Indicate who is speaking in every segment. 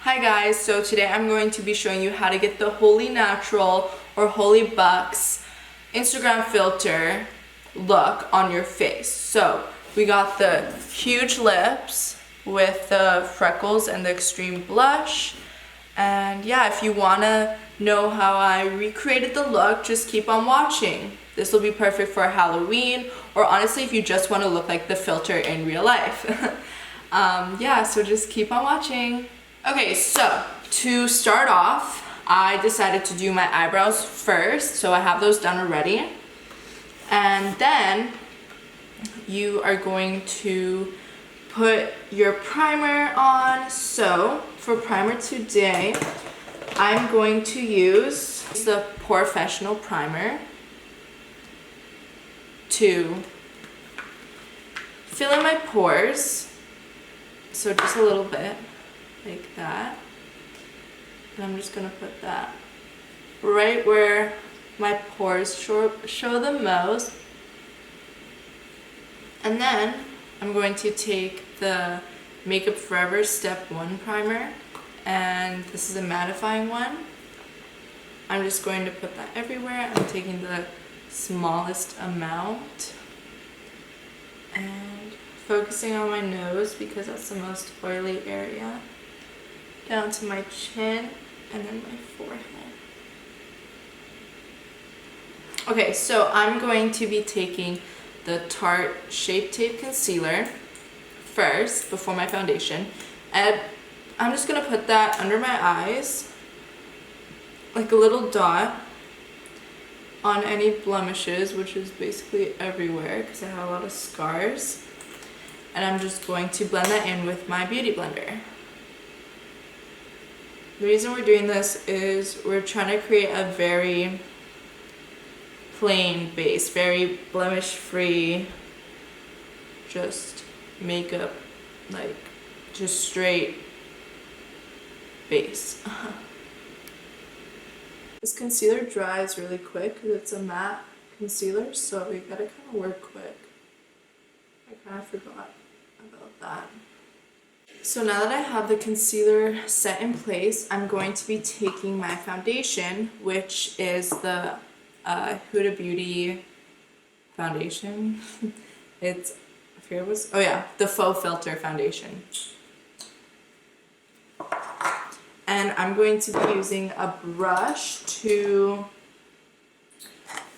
Speaker 1: Hi guys, so today I'm going to be showing you how to get the Holy Natural or Holy Bucks Instagram filter look on your face. So we got the huge lips with the freckles and the extreme blush. And yeah, if you wanna know how I recreated the look, just keep on watching. This will be perfect for Halloween, or honestly if you just wanna look like the filter in real life. Yeah, so just keep on watching. Okay, so to start off, I decided to do my eyebrows first, so I have those done already. And then you are going to put your primer on. So for primer today, I'm going to use the Professional primer to fill in my pores. So just a little bit. Like that. And I'm just gonna put that right where my pores show the most. And then I'm going to take the Makeup Forever Step 1 primer, and this is a mattifying one. I'm just going to put that everywhere. I'm taking the smallest amount and focusing on my nose because that's the most oily area. Down to my chin and then my forehead. Okay, so I'm going to be taking the Tarte Shape Tape Concealer first before my foundation, and I'm just gonna put that under my eyes like a little dot on any blemishes, which is basically everywhere because I have a lot of scars, and I'm just going to blend that in with my beauty blender. The reason we're doing this is we're trying to create a very plain base, very blemish free, just makeup, like just straight base. This concealer dries really quick because it's a matte concealer, so we gotta kind of work quick. I kind of forgot about that. So now that I have the concealer set in place, I'm going to be taking my foundation, which is the Huda Beauty foundation. It's, I forget what's, oh yeah, the Faux Filter foundation. And I'm going to be using a brush to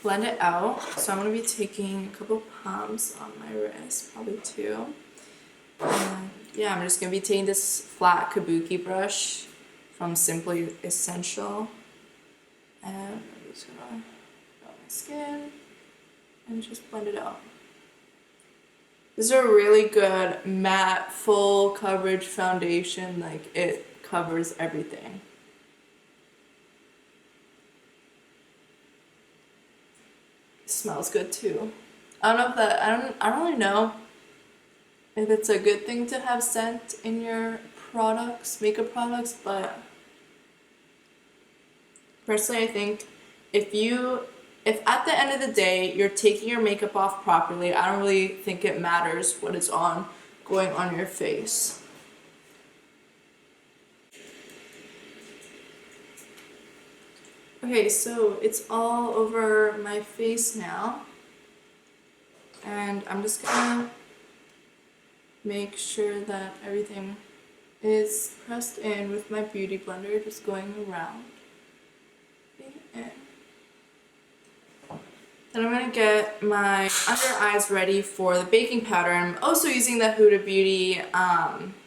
Speaker 1: blend it out. So I'm going to be taking a couple pumps on my wrist, probably 2. And yeah, I'm just going to be taking this flat kabuki brush from Simply Essential. And I'm just going to put on my skin and just blend it out. This is a really good matte, full coverage foundation. Like, it covers everything. It smells good too. I don't know if that, I don't really know if it's a good thing to have scent in your products, makeup products, but personally I think if at the end of the day you're taking your makeup off properly, I don't really think it matters what is going on your face. Okay, so it's all over my face now, and I'm just gonna make sure that everything is pressed in with my beauty blender, just going around. Then I'm going to get my under eyes ready for the baking powder. I'm also using the Huda Beauty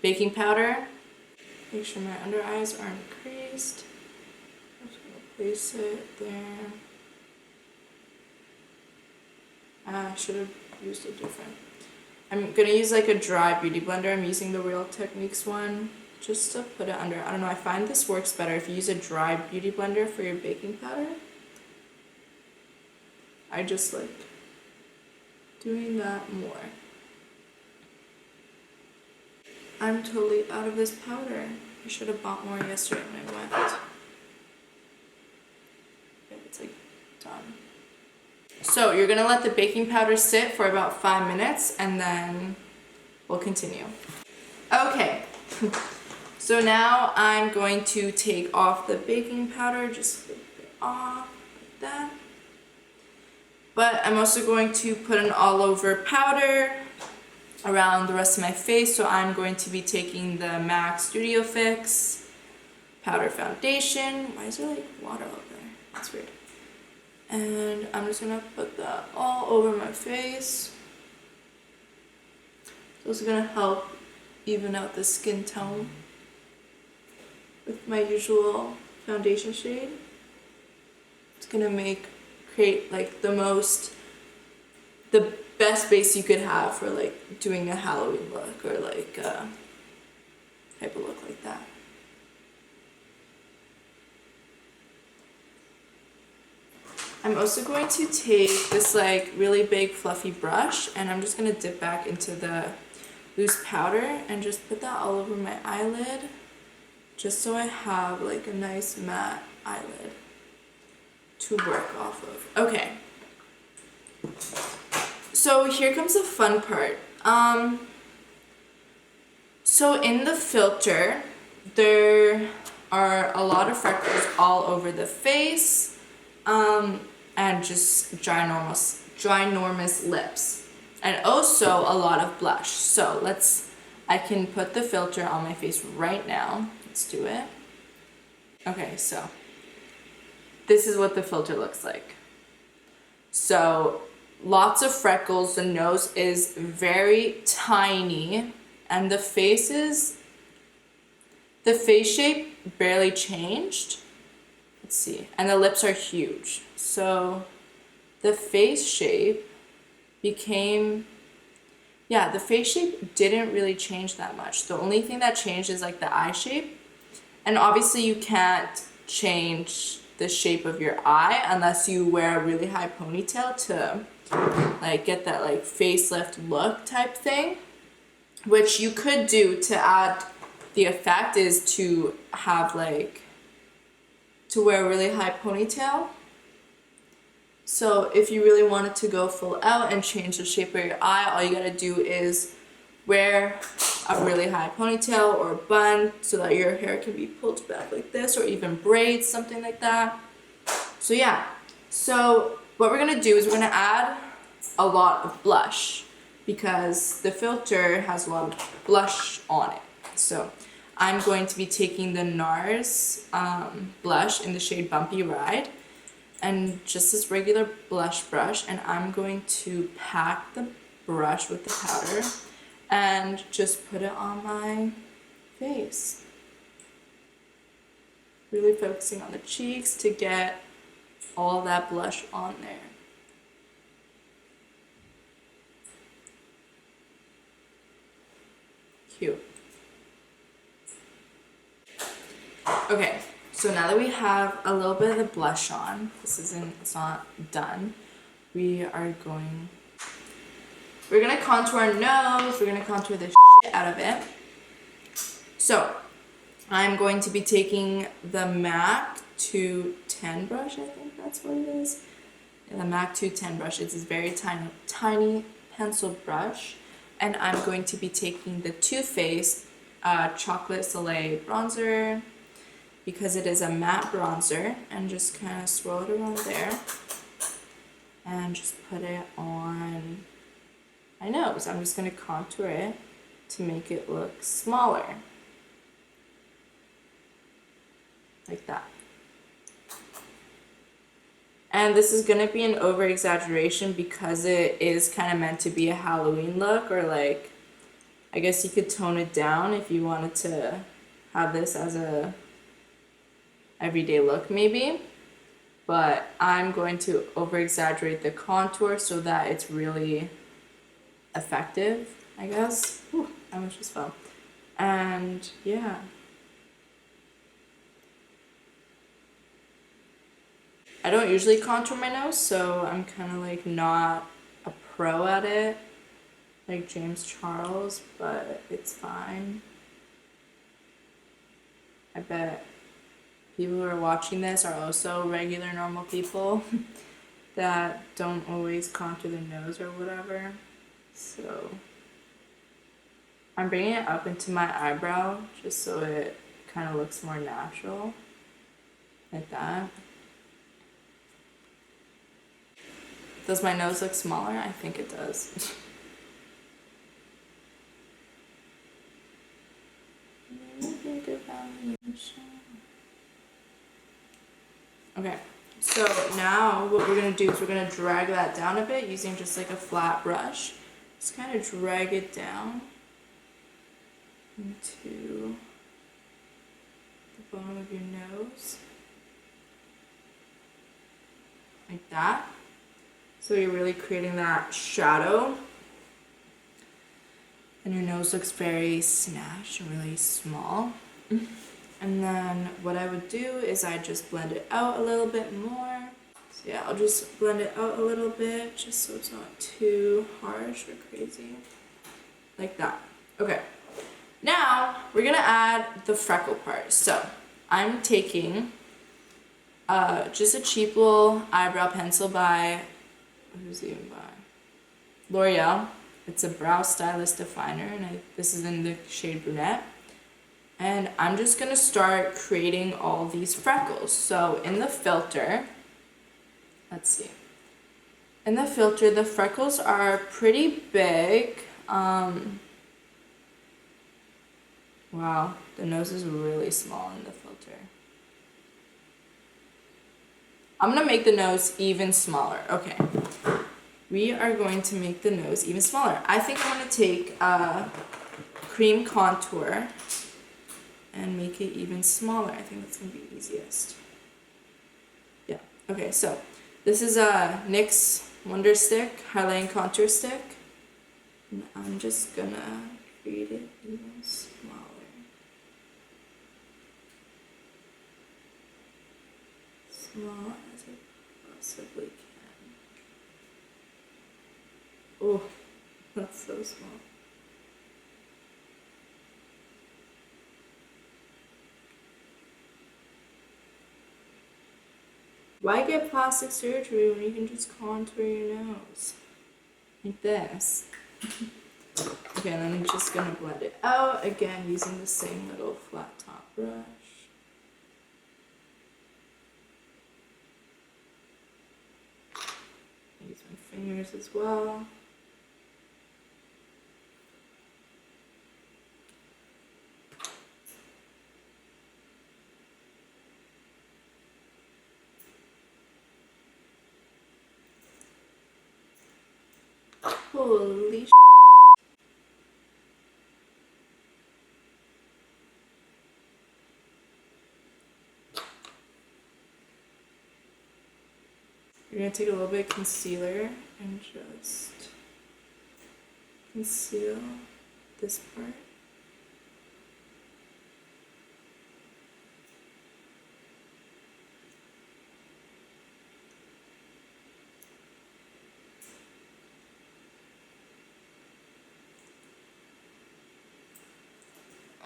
Speaker 1: baking powder. Make sure my under eyes aren't creased. I'm just going to place it there. I should have used a different. I'm going to use like a dry beauty blender. I'm using the Real Techniques one just to put it under. I don't know, I find this works better if you use a dry beauty blender for your baking powder. I just like doing that more. I'm totally out of this powder. I should have bought more yesterday when I went. Okay, it's like done. So you're gonna let the baking powder sit for about 5 minutes and then we'll continue. Okay, So now I'm going to take off the baking powder, just flip it off like that. But I'm also going to put an all-over powder around the rest of my face. So I'm going to be taking the MAC Studio Fix Powder Foundation. Why is there like water over there? That's weird. And I'm just gonna put that all over my face. So it's gonna help even out the skin tone with my usual foundation shade. It's gonna create like the best base you could have for like doing a Halloween look or like a type of look like that. I'm also going to take this like really big fluffy brush and I'm just gonna dip back into the loose powder and just put that all over my eyelid, just so I have like a nice matte eyelid to work off of. Okay. So here comes the fun part. So in the filter, there are a lot of freckles all over the face, and just ginormous lips, and also a lot of blush. So I can put the filter on my face right now. Let's do it. Okay, so this is what the filter looks like. So lots of freckles, the nose is very tiny, and the face shape barely changed. Let's see, and the lips are huge. So the face shape the face shape didn't really change that much. The only thing that changed is like the eye shape. And obviously you can't change the shape of your eye unless you wear a really high ponytail to like get that like facelift look type thing. Which you could do to add the effect is to have to wear a really high ponytail. So if you really wanted to go full out and change the shape of your eye, all you gotta do is wear a really high ponytail or bun so that your hair can be pulled back like this, or even braids, something like that. So yeah, so what we're gonna do is we're gonna add a lot of blush because the filter has a lot of blush on it. So I'm going to be taking the NARS blush in the shade Bumpy Ride, and just this regular blush brush, and I'm going to pack the brush with the powder and just put it on my face. Really focusing on the cheeks to get all that blush on there. Cute. Okay. So now that we have a little bit of the blush on, it's not done. We're gonna contour our nose, we're gonna contour the shit out of it. So, I'm going to be taking the MAC 210 brush, I think that's what it is. The MAC 210 brush, it's this very tiny pencil brush. And I'm going to be taking the Too Faced Chocolate Soleil bronzer, because it is a matte bronzer, and just kind of swirl it around there and just put it on my nose. I'm just going to contour it to make it look smaller, like that. And this is going to be an over exaggeration because it is kind of meant to be a Halloween look, or like I guess you could tone it down if you wanted to have this as a everyday look maybe, but I'm going to over exaggerate the contour so that it's really effective, I guess. Whew, I almost just fell. And yeah, I don't usually contour my nose, so I'm kind of like not a pro at it like James Charles, but it's fine. I bet people who are watching this are also regular normal people that don't always contour their nose or whatever. So I'm bringing it up into my eyebrow just so it kind of looks more natural, like that. Does my nose look smaller? I think it does. Okay, so now what we're gonna do is we're gonna drag that down a bit using just like a flat brush. Just kind of drag it down into the bottom of your nose, like that. So you're really creating that shadow, and your nose looks very snatched and really small. And then what I would do is I just blend it out a little bit more. So yeah, I'll just blend it out a little bit just so it's not too harsh or crazy. Like that. Okay. Now we're gonna add the freckle part. So I'm taking just a cheap little eyebrow pencil by, who's even by? L'Oreal. It's a brow stylist definer, and this is in the shade brunette. And I'm just gonna start creating all these freckles. So in the filter, let's see. In the filter, the freckles are pretty big. Wow, the nose is really small in the filter. I'm gonna make the nose even smaller. Okay, we are going to make the nose even smaller. I think I'm gonna take cream contour and make it even smaller. I think that's gonna be easiest. Yeah, okay, so this is a NYX Wonder Stick Highlighting Contour Stick. And I'm just gonna create it even smaller. Small as I possibly can. Oh, that's so small. Why get plastic surgery when you can just contour your nose? Like this. Okay, and then I'm just gonna blend it out, again using the same little flat top brush. Use my fingers as well. Holy sh**. You're gonna take a little bit of concealer and just conceal this part.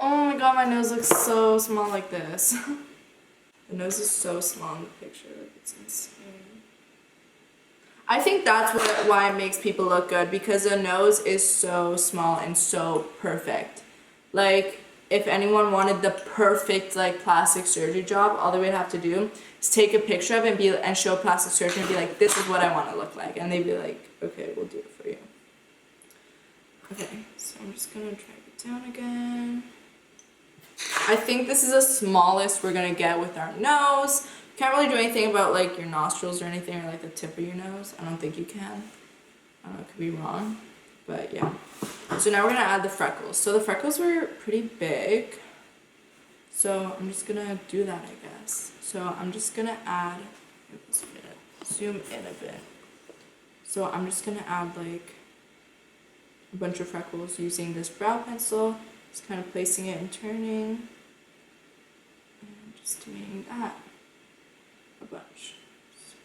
Speaker 1: Oh my god, my nose looks so small like this. The nose is so small in the picture, like it's insane. I think that's why it makes people look good, because the nose is so small and so perfect. Like, if anyone wanted the perfect like plastic surgery job, all they would have to do is take a picture of it and show plastic surgeon and be like, this is what I want to look like, and they'd be like, okay, we'll do it for you. Okay, so I'm just gonna drag it down again. I think this is the smallest we're gonna get with our nose. Can't really do anything about like your nostrils or anything, or like the tip of your nose. I don't think you can. I don't know, it could be wrong, but yeah. So now we're gonna add the freckles. So the freckles were pretty big, so I'm just gonna do that, I guess. So I'm just gonna add, zoom in a bit. So I'm just gonna add like a bunch of freckles using this brow pencil. Just kind of placing it and turning, and just doing that a bunch. So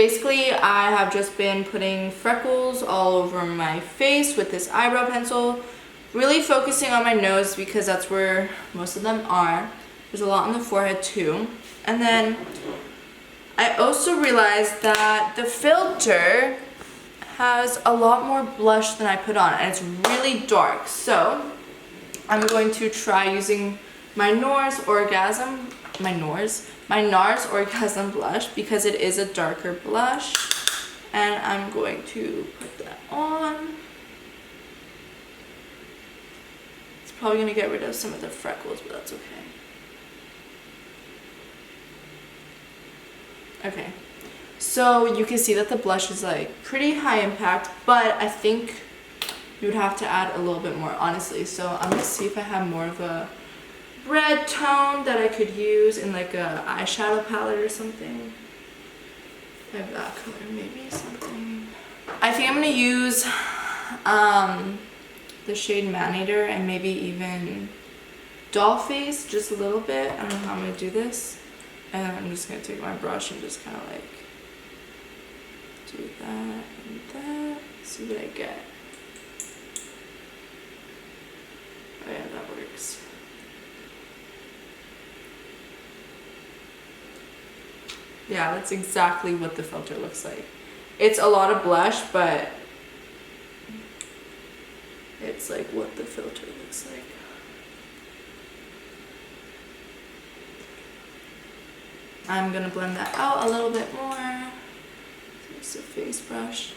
Speaker 1: basically I have just been putting freckles all over my face with this eyebrow pencil, really focusing on my nose because that's where most of them are. There's a lot on the forehead too. And then I also realized that the filter has a lot more blush than I put on, and it's really dark. So I'm going to try using my NARS Orgasm blush because it is a darker blush, and I'm going to put that on. It's probably gonna get rid of some of the freckles, but that's okay. Okay, so you can see that the blush is like pretty high impact, but I think you would have to add a little bit more, honestly. So I'm gonna see if I have more of a red tone that I could use in like a eyeshadow palette or something. I have that color, maybe something. I think I'm gonna use the shade Maneater and maybe even Doll Face, just a little bit. I don't know how I'm gonna do this. And then I'm just gonna take my brush and just kind of like do that and that. See what I get. Oh yeah, that works. Yeah, that's exactly what the filter looks like. It's a lot of blush, but it's like what the filter looks like. I'm gonna blend that out a little bit more. Just a face brush.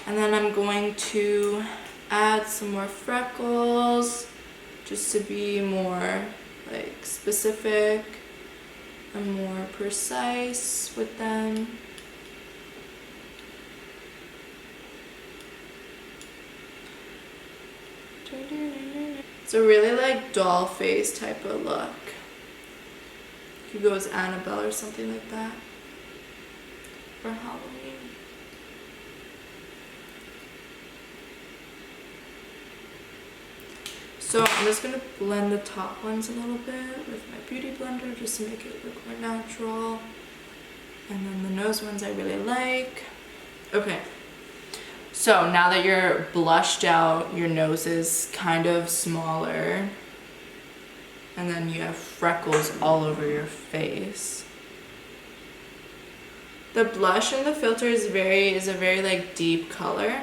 Speaker 1: And then I'm going to add some more freckles just to be more like specific and more precise with them. It's a really like doll face type of look. You could go as Annabelle or something like that for Halloween. So I'm just gonna blend the top ones a little bit with my beauty blender just to make it look more natural. And then the nose ones I really like. Okay. So now that you're blushed out, your nose is kind of smaller, and then you have freckles all over your face. The blush in the filter is a very like deep color.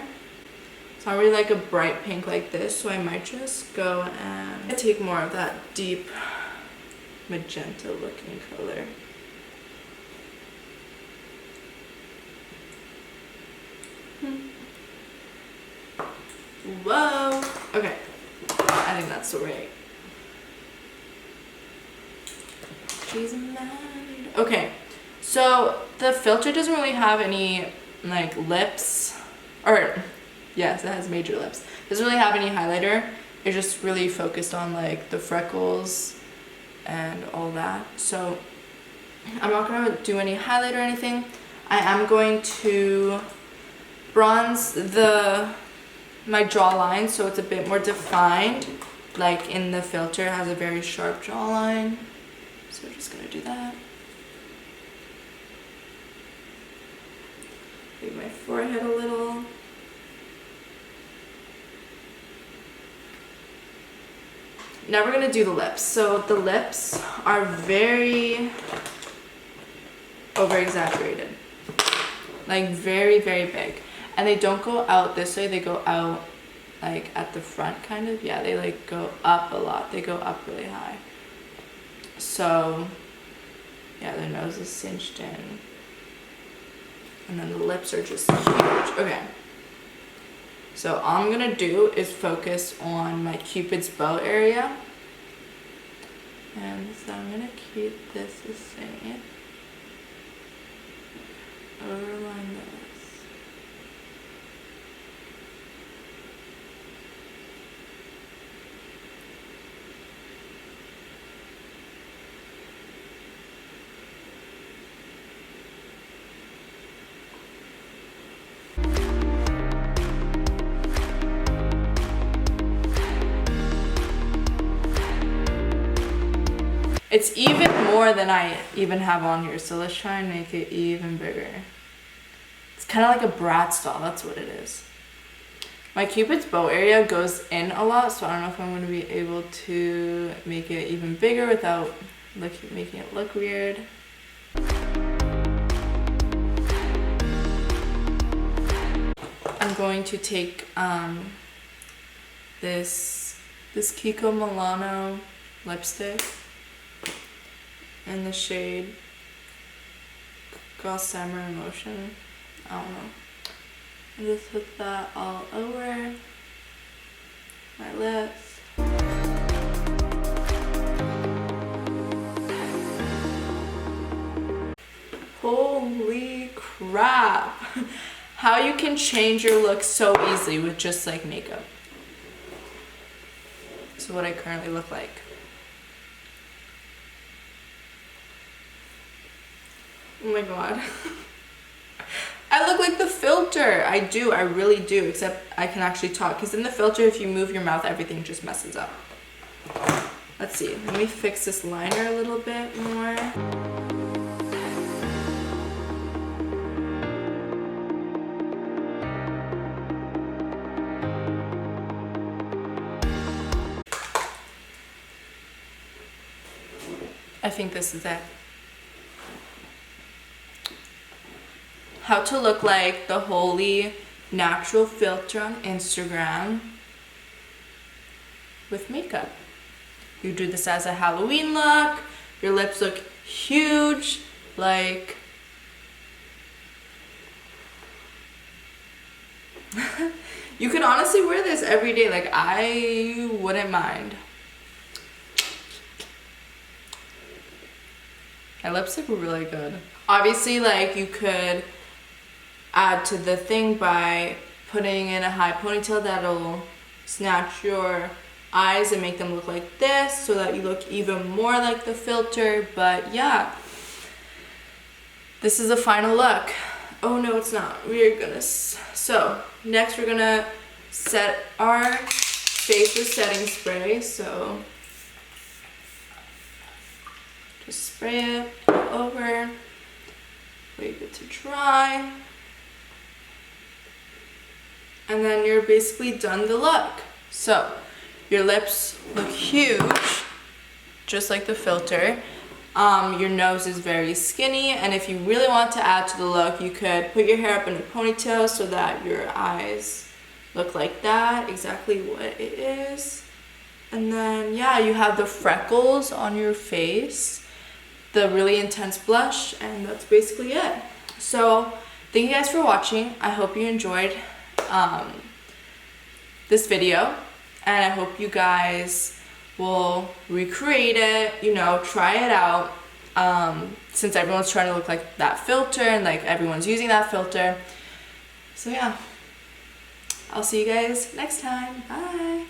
Speaker 1: It's not really like a bright pink like this, so I might just go and take more of that deep magenta looking color. Whoa! Okay, I think that's right. Okay, so the filter doesn't really have any like lips, or yes, it has major lips. It doesn't really have any highlighter. It's just really focused on like the freckles and all that. So I'm not gonna do any highlight or anything. I am going to bronze my jawline so it's a bit more defined. Like in the filter, it has a very sharp jawline. So we're just gonna do that. Leave my forehead a little. Now we're gonna do the lips. So the lips are very over exaggerated. Like very, very big. And they don't go out this way, they go out like at the front kind of. Yeah, they like go up a lot. They go up really high. So yeah, their nose is cinched in. And then the lips are just huge. Okay. So all I'm gonna do is focus on my Cupid's bow area. And so I'm gonna keep this the same. Overline this. It's even more than I even have on here, so let's try and make it even bigger. kind of like a Bratz doll, that's what it is. My Cupid's bow area goes in a lot, so I don't know if I'm going to be able to make it even bigger without making it look weird. I'm going to take this Kiko Milano lipstick in the shade Gossamer Emotion. I don't know. And just put that all over my lips. Holy crap! How you can change your look so easily with just like makeup. So what I currently look like. Oh my god. I look like the filter. I do, I really do, except I can actually talk. Because in the filter, if you move your mouth, everything just messes up. Let's see, let me fix this liner a little bit more. I think this is it. How to look like the Holy Natural filter on Instagram with makeup. You do this as a Halloween look. Your lips look huge. Like, you could honestly wear this every day. Like, I wouldn't mind. My lips look really good. Obviously, like, you could add to the thing by putting in a high ponytail that'll snatch your eyes and make them look like this so that you look even more like the filter. But yeah, this is the final look. Oh no, it's not. We're gonna, so next we're gonna set our face with setting spray. So just spray it all over, wait it to dry, and then you're basically done the look. So your lips look huge, just like the filter. Your nose is very skinny, and if you really want to add to the look, you could put your hair up in a ponytail so that your eyes look like that, exactly what it is. And then yeah, you have the freckles on your face, the really intense blush, and that's basically it. So thank you guys for watching. I hope you enjoyed this video, and I hope you guys will recreate it, you know, try it out, since everyone's trying to look like that filter and like everyone's using that filter. So yeah, I'll see you guys next time. Bye.